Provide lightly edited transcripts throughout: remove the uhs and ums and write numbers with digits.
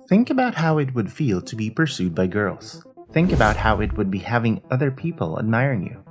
Think about how it would feel to be pursued by girls. Think about how it would be having other people admiring you.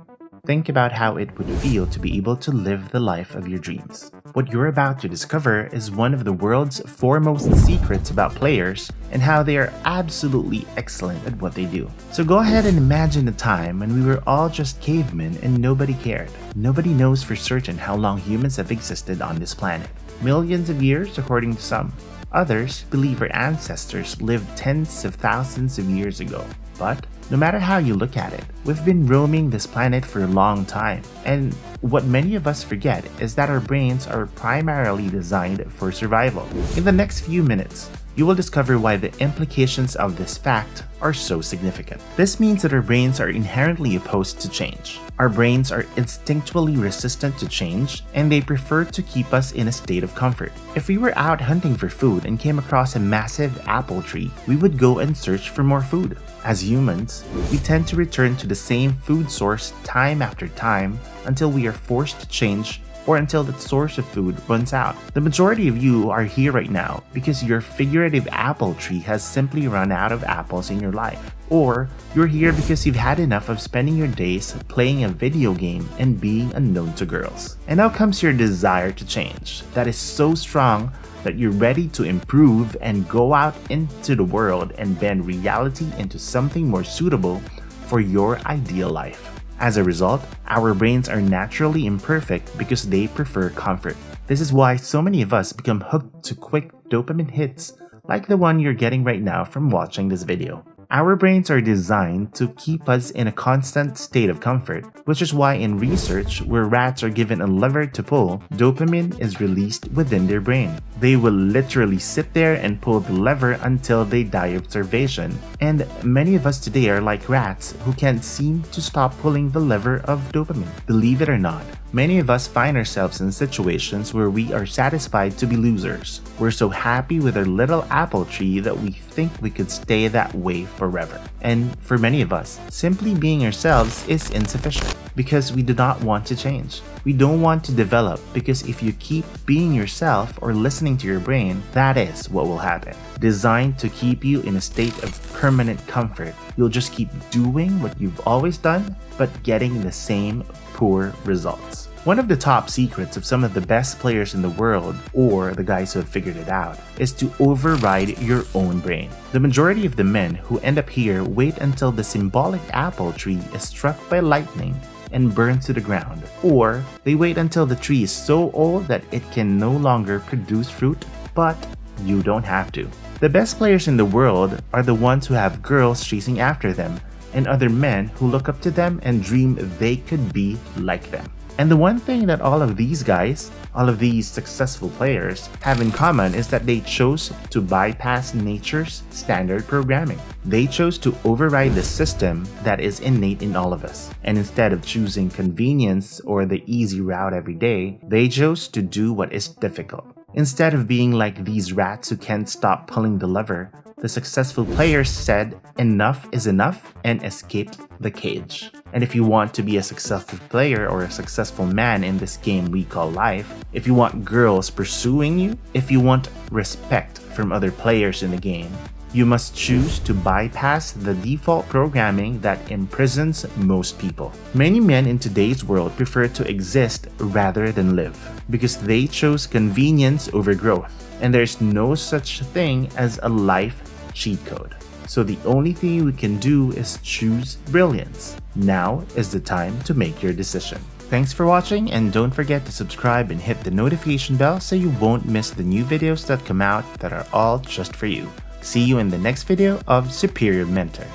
Think about how it would feel to be able to live the life of your dreams. What you're about to discover is one of the world's foremost secrets about players and how they are absolutely excellent at what they do. So go ahead and imagine a time when we were all just cavemen and nobody cared. Nobody knows for certain how long humans have existed on this planet. Millions of years according to some. Others believe our ancestors lived tens of thousands of years ago. But no matter how you look at it, we've been roaming this planet for a long time. And what many of us forget is that our brains are primarily designed for survival. In the next few minutes, you will discover why the implications of this fact are so significant. This means that our brains are inherently opposed to change. Our brains are instinctually resistant to change, and they prefer to keep us in a state of comfort. If we were out hunting for food and came across a massive apple tree, we would go and search for more food. As humans, we tend to return to the same food source time after time until we are forced to change or until the source of food runs out. The majority of you are here right now because your figurative apple tree has simply run out of apples in your life. Or you're here because you've had enough of spending your days playing a video game and being unknown to girls. And now comes your desire to change. That is so strong that you're ready to improve and go out into the world and bend reality into something more suitable for your ideal life. As a result, our brains are naturally imperfect because they prefer comfort. This is why so many of us become hooked to quick dopamine hits like the one you're getting right now from watching this video. Our brains are designed to keep us in a constant state of comfort, which is why in research where rats are given a lever to pull, dopamine is released within their brain. They will literally sit there and pull the lever until they die of starvation. And many of us today are like rats who can't seem to stop pulling the lever of dopamine. Believe it or not, many of us find ourselves in situations where we are satisfied to be losers. We're so happy with our little apple tree that we think we could stay that way forever. And for many of us, simply being ourselves is insufficient because we do not want to change. We don't want to develop because if you keep being yourself or listening to your brain, that is what will happen. Designed to keep you in a state of permanent comfort, you'll just keep doing what you've always done, but getting the same poor results. One of the top secrets of some of the best players in the world, or the guys who have figured it out, is to override your own brain. The majority of the men who end up here wait until the symbolic apple tree is struck by lightning and burned to the ground, or they wait until the tree is so old that it can no longer produce fruit, but you don't have to. The best players in the world are the ones who have girls chasing after them and other men who look up to them and dream they could be like them. And the one thing that all of these guys, all of these successful players have in common is that they chose to bypass nature's standard programming. They chose to override the system that is innate in all of us. And instead of choosing convenience or the easy route every day, they chose to do what is difficult. Instead of being like these rats who can't stop pulling the lever, the successful players said enough is enough and escaped the cage. And if you want to be a successful player or a successful man in this game we call life, if you want girls pursuing you, if you want respect from other players in the game, you must choose to bypass the default programming that imprisons most people. Many men in today's world prefer to exist rather than live because they chose convenience over growth. And there's no such thing as a life cheat code. So the only thing we can do is choose brilliance. Now is the time to make your decision. Thanks for watching, and don't forget to subscribe and hit the notification bell so you won't miss the new videos that come out that are all just for you. See you in the next video of Superior Mentor.